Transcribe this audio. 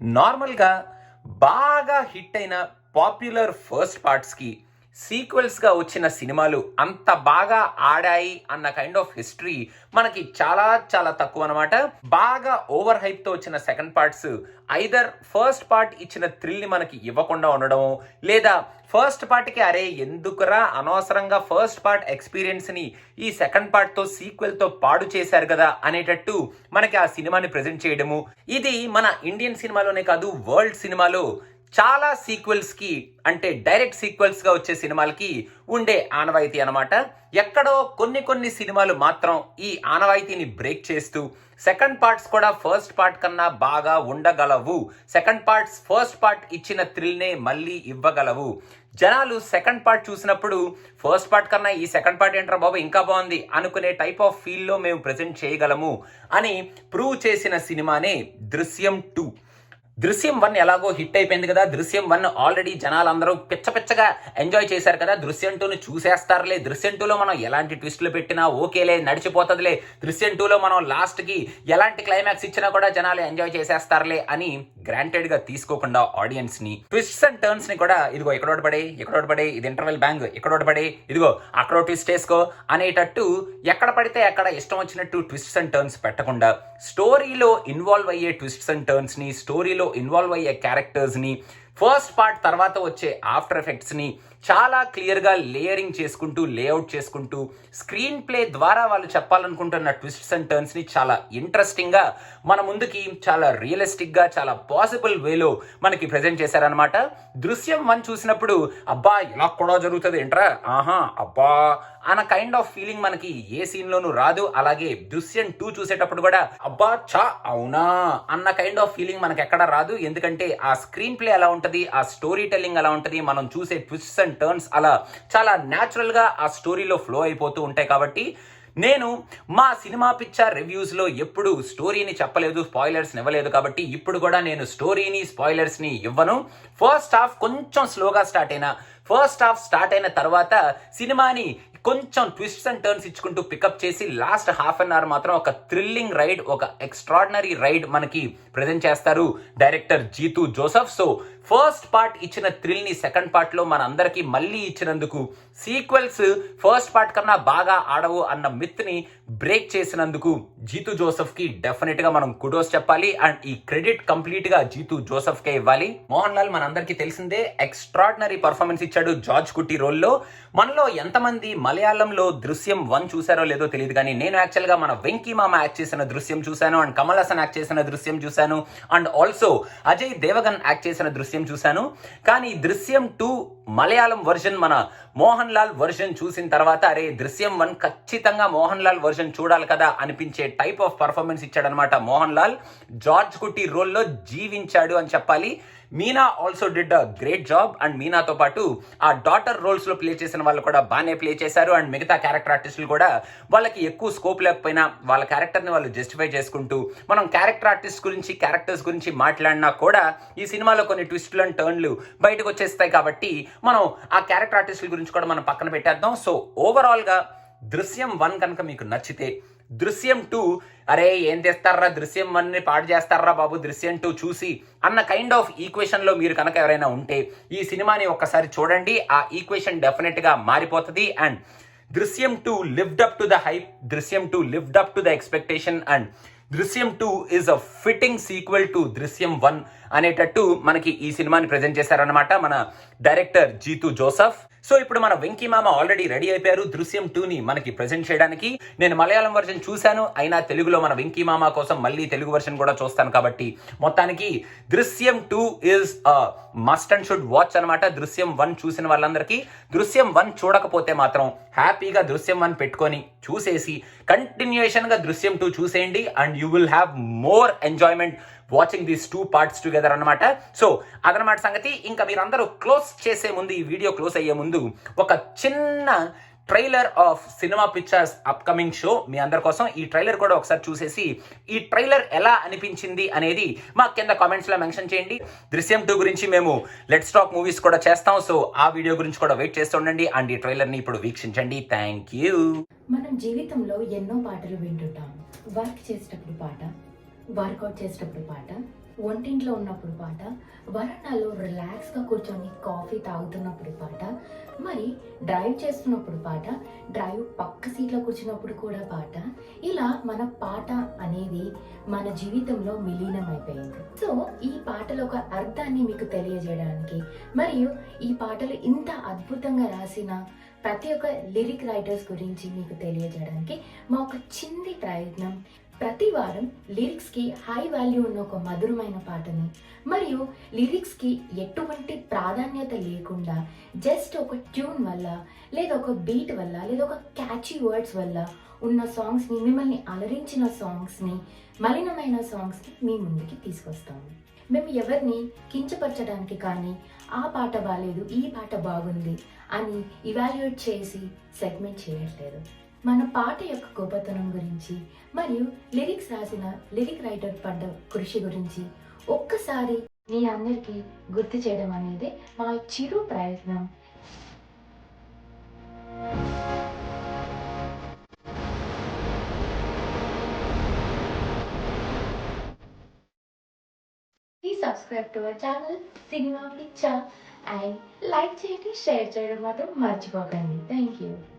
నార్మల్గా బాగా హిట్ అయిన పాపులర్ ఫస్ట్ పార్ట్స్కి సీక్వెల్స్గా వచ్చిన సినిమాలు అంత బాగా ఆడాయి అన్న కైండ్ ఆఫ్ హిస్టరీ మనకి చాలా చాలా తక్కువ అనమాట. బాగా ఓవర్ హైప్తో వచ్చిన second parts either first part ఇచ్చిన థ్రిల్ని మనకి ఇవ్వకుండా ఉండడం, లేదా ఫస్ట్ పార్ట్కి అరే ఎందుకురా అనవసరంగా ఫస్ట్ పార్ట్ ఎక్స్పీరియన్స్ని ఈ సెకండ్ పార్ట్తో సీక్వెల్తో పాడు చేశారు కదా అనేటట్టు మనకి ఆ సినిమాని ప్రజెంట్ చేయడము. ఇది మన ఇండియన్ సినిమాలోనే కాదు, వరల్డ్ సినిమాలో చాలా సీక్వెల్స్కి అంటే డైరెక్ట్ సీక్వెల్స్గా వచ్చే సినిమాలకి ఉండే ఆనవాయితీ అనమాట. ఎక్కడో కొన్ని సినిమాలు మాత్రం ఈ ఆనవాయితీని బ్రేక్ చేస్తూ సెకండ్ పార్ట్స్ కూడా ఫస్ట్ పార్ట్ కన్నా బాగా ఉండగలవు, సెకండ్ పార్ట్స్ ఫస్ట్ పార్ట్ ఇచ్చిన థ్రిల్నే మళ్ళీ ఇవ్వగలవు. జనాలు సెకండ్ పార్ట్ చూసినప్పుడు ఫస్ట్ పార్ట్ కన్నా ఈ సెకండ్ పార్ట్ ఏంట్రా బాబు ఇంకా బాగుంది అనుకునే టైప్ ఆఫ్ ఫీల్లో మేము ప్రజెంట్ చేయగలము అని ప్రూవ్ చేసిన సినిమానే దృశ్యం 2. దృశ్యం 1 ఎలాగో హిట్ అయిపోయింది కదా, దృశ్యం 1 ఆల్రెడీ జనాలందరూ పిచ్చగా ఎంజాయ్ చేశారు కదా, దృశ్యం 2ని చూసేస్తారులే, దృశ్యం 2లో మనం ఎలాంటి ట్విస్టులు పెట్టినా ఓకేలే నడిచిపోతుందిలే, దృశ్యం 2లో మనం లాస్ట్కి ఎలాంటి క్లైమాక్స్ ఇచ్చినా కూడా జనాలు ఎంజాయ్ చేసేస్తారులే అని గ్రాంటెడ్గా తీసుకోకుండా ఆడియన్స్ని ట్విస్ట్స్ అండ్ టర్న్స్ని కూడా ఇదిగో ఎక్కడోటి పడే ఇది ఇంటర్వెల్ బ్యాంగ్, ఎక్కడోటి పడే ఇదిగో అక్కడో ట్విస్ట్ వేసుకో అనేటట్టు ఎక్కడ పడితే అక్కడ ఇష్టం వచ్చినట్టు ట్విస్ట్స్ అండ్ టర్న్స్ పెట్టకుండా స్టోరీలో ఇన్వాల్వ్ అయ్యే ట్విస్ట్స్ అండ్ టర్న్స్ని, స్టోరీలో ఇన్వాల్వ్ అయ్యే క్యారెక్టర్స్ని, ఫస్ట్ పార్ట్ తర్వాత వచ్చే ఆఫ్టర్ ఎఫెక్ట్స్ని చాలా క్లియర్గా లేయరింగ్ చేసుకుంటూ లేఅవుట్ చేసుకుంటూ స్క్రీన్ ప్లే ద్వారా వాళ్ళు చెప్పాలనుకుంటున్న ట్విస్ట్స్ అండ్ టర్న్స్ని చాలా ఇంట్రెస్టింగ్గా మన ముందుకి చాలా రియలిస్టిక్గా చాలా పాసిబుల్ వేలో మనకి ప్రజెంట్ చేశారనమాట. దృశ్యం 1 చూసినప్పుడు అబ్బా ఇలా కూడా జరుగుతుంది ఏంట్రా ఆహా అబ్బా అన్న కైండ్ ఆఫ్ ఫీలింగ్ మనకి ఏ సీన్లోనూ రాదు. అలాగే దృశ్యం 2 చూసేటప్పుడు కూడా అబ్బా చా అవునా అన్న కైండ్ ఆఫ్ ఫీలింగ్ మనకి ఎక్కడ రాదు. ఎందుకంటే ఆ స్క్రీన్ ప్లే అలా ఉంటుంది, ఆ స్టోరీ టెల్లింగ్ అలా ఉంటుంది, మనం చూసే ట్విస్ట్స్ అండ్ టర్న్స్ అలా చాలా న్యాచురల్గా ఆ స్టోరీలో ఫ్లో అయిపోతూ ఉంటాయి. కాబట్టి నేను మా సినిమా పిక్చర్ రివ్యూస్లో ఎప్పుడు స్టోరీని చెప్పలేదు, స్పాయిలర్స్ని ఇవ్వలేదు. కాబట్టి ఇప్పుడు కూడా నేను స్టోరీని స్పాయిలర్స్ని ఇవ్వను. ఫస్ట్ హాఫ్ కొంచెం స్లోగా స్టార్ట్ అయిన తర్వాత సినిమాని కొంచెం ట్విస్ట్స్ అండ్ టర్న్స్ ఇచ్చుకుంటూ పికప్ చేసి లాస్ట్ హాఫ్ అన్ అవర్ మాత్రం ఒక థ్రిల్లింగ్ రైడ్, ఒక ఎక్స్ట్రాడినరీ రైడ్ మనకి ప్రజెంట్ చేస్తారు director Jeethu Joseph. So first part ఇచ్చిన థ్రిల్ని సెకండ్ పార్ట్లో మన అందరికీ మళ్ళీ ఇచ్చినందుకు, సీక్వెల్స్ ఫస్ట్ పార్ట్ కన్నా బాగా ఆడవు అన్న మిత్ని బ్రేక్ చేసినందుకు జీతూ జోసెఫ్కి డెఫినెట్గా మనం కుడోస్ చెప్పాలి. అండ్ ఈ క్రెడిట్ కంప్లీట్గా జీతూ జోసెఫ్కే ఇవ్వాలి. మోహన్ లాల్ మనందరికీ తెలిసిందే ఎక్స్ట్రాడినరీ పర్ఫార్మెన్స్ ఇచ్చాడు జార్జ్ కుట్టి రోల్లో. మనలో ఎంతమంది మలయాళంలో దృశ్యం 1 చూసారో లేదో తెలియదు, కానీ నేను యాక్చువల్గా మన వెంకీ మామ యాక్ట్ చేసిన దృశ్యం చూశాను, అండ్ కమల్ హాసన్ యాక్ట్ చేసిన దృశ్యం చూశాను, and also Ajay Devgan act చేసిన దృశ్యం చూశాను. కానీ దృశ్యం 2 మలయాళం వర్షన్ మన మోహన్ లాల్ వర్షన్ చూసిన తర్వాత అరే దృశ్యం 1 ఖచ్చితంగా మోహన్ లాల్ వర్షన్ చూడాలి కదా అనిపించే టైప్ ఆఫ్ పర్ఫార్మెన్స్ ఇచ్చాడనమాట మోహన్ లాల్. జార్జ్ కుట్టి రోల్లో జీవించాడు అని చెప్పాలి. Meena also did a great job. And మీనాతో పాటు ఆ డాటర్ రోల్స్లో ప్లే చేసిన వాళ్ళు కూడా బాగానే ప్లే చేశారు. అండ్ మిగతా క్యారెక్టర్ ఆర్టిస్టులు కూడా వాళ్ళకి ఎక్కువ స్కోప్ లేకపోయినా వాళ్ళ క్యారెక్టర్ని వాళ్ళు జస్టిఫై చేసుకుంటూ, మనం క్యారెక్టర్ ఆర్టిస్ట్ గురించి క్యారెక్టర్స్ గురించి మాట్లాడినా కూడా ఈ సినిమాలో కొన్ని ట్విస్టులు అండ్ టర్న్లు బయటకు వచ్చేస్తాయి. కాబట్టి మనం ఆ క్యారెక్టర్ ఆర్టిస్టుల గురించి కూడా మనం పక్కన పెట్టేద్దాం. సో ఓవరాల్గా దృశ్యం 1 కనుక మీకు నచ్చితే దృశ్యం 2 అరే ఏం తెస్తారా దృశ్యం 1ని పాడు చేస్తారా బాబు దృశ్యం 2 చూసి అన్న కైండ్ ఆఫ్ ఈక్వేషన్లో మీరు కనుక ఎవరైనా ఉంటే ఈ సినిమాని ఒక్కసారి చూడండి. ఆ ఈక్వేషన్ డెఫినెట్గా మారిపోతుంది. అండ్ దృశ్యం 2 lived up to the hype, దృశ్యం 2 lived up to the expectation, and దృశ్యం 2 is a fitting sequel to దృశ్యం 1 అనేటట్టు మనకి ఈ సినిమాని ప్రజెంట్ చేశారనమాట మన డైరెక్టర్ జీతూ జోసెఫ్. సో ఇప్పుడు మన వెంకీ మామ ఆల్రెడీ రెడీ అయిపోయారు దృశ్యం 2ని మనకి ప్రజెంట్ చేయడానికి. నేను మలయాళం వర్షన్ చూశాను, అయినా తెలుగులో మన వెంకీ మామ కోసం మళ్ళీ తెలుగు వర్షన్ కూడా చూస్తాను. కాబట్టి మొత్తానికి దృశ్యం 2 is must and should watch అనమాట. దృశ్యం 1 చూసిన వాళ్ళందరికీ. దృశ్యం 1 చూడకపోతే మాత్రం హ్యాపీగా దృశ్యం 1 పెట్టుకొని చూసేసి కంటిన్యూషన్గా దృశ్యం 2 చూసేయండి. And you will have more enjoyment watching these 2 parts together అనమాట. సో అదనమాట సంగతి. ఇంకా మీరందరూ క్లోజ్ చేసే ముందు, ఈ వీడియో క్లోజ్ అయ్యే ముందు ఒక చిన్న trailer of cinema pictures upcoming show me అందరి కోసం. ఈ ట్రైలర్ కూడా ఒకసారి చూసేసి ఈ ట్రైలర్ ఎలా అనిపించింది అనేది మా కింద కామెంట్స్లో మెన్షన్ చేయండి. దృశ్యం 2 గురించి మేము లెట్స్ టాక్ మూవీస్ కూడా చేస్తాం. సో ఆ వీడియో గురించి కూడా వెయిట్ చేస్తుండండి. అండ్ ఈ ట్రైలర్ని ఇప్పుడు వీక్షించండి. Thank you. మనం జీవితంలో ఎన్నో పాటలు వింటుంటాం. వర్క్ చేసేటప్పుడు పాట, వర్కౌట్ చేసేటప్పుడు పాట, వంటింట్లో ఉన్నప్పుడు పాట, వరండాలో రిలాక్స్గా కూర్చొని కాఫీ తాగుతున్నప్పుడు పాట, మరి డ్రైవ్ చేస్తున్నప్పుడు పాట, డ్రైవ్ పక్క సీట్లో కూర్చున్నప్పుడు కూడా పాట. ఇలా మన పాట అనేది మన జీవితంలో విలీనమైపోయింది. సో ఈ పాటల ఒక అర్థాన్ని మీకు తెలియజేయడానికి, మరియు ఈ పాటలు ఇంత అద్భుతంగా రాసిన ప్రతి ఒక్క లిరిక్ రైటర్స్ గురించి మీకు తెలియజేయడానికి మా ఒక చిన్ని ప్రయత్నం. ప్రతి వారం లిరిక్స్కి హై వాల్యూ ఉన్న ఒక మధురమైన పాటని, మరియు లిరిక్స్కి ఎటువంటి ప్రాధాన్యత లేకుండా జస్ట్ ఒక ట్యూన్ వల్ల, లేదా ఒక బీట్ వల్ల, లేదా ఒక క్యాచీ వర్డ్స్ వల్ల ఉన్న సాంగ్స్ని, మిమ్మల్ని అలరించిన సాంగ్స్ని, మలినమైన సాంగ్స్ని మీ ముందుకి తీసుకొస్తాము. మేము ఎవరిని కించపరచడానికి కానీ, ఆ పాట బాగాలేదు, ఈ పాట బాగుంది అని ఇవాల్యుయేట్ చేసి సెగ్మెంట్ చేయట్లేదు. మన పాట యొక్క గొప్పతనం గురించి, మరియు లిరిక్స్ రాసిన లిరిక్ రైటర్ పడ్డ కృషి గురించి ఒక్కసారి మీ అందరికీ గుర్తు చేయడం అనేది మా చిరు ప్రయత్నం. Please subscribe to our channel cinema picture and like చేయండి, షేర్ చేయడం మాత్రం మర్చిపోకండి. Thank you.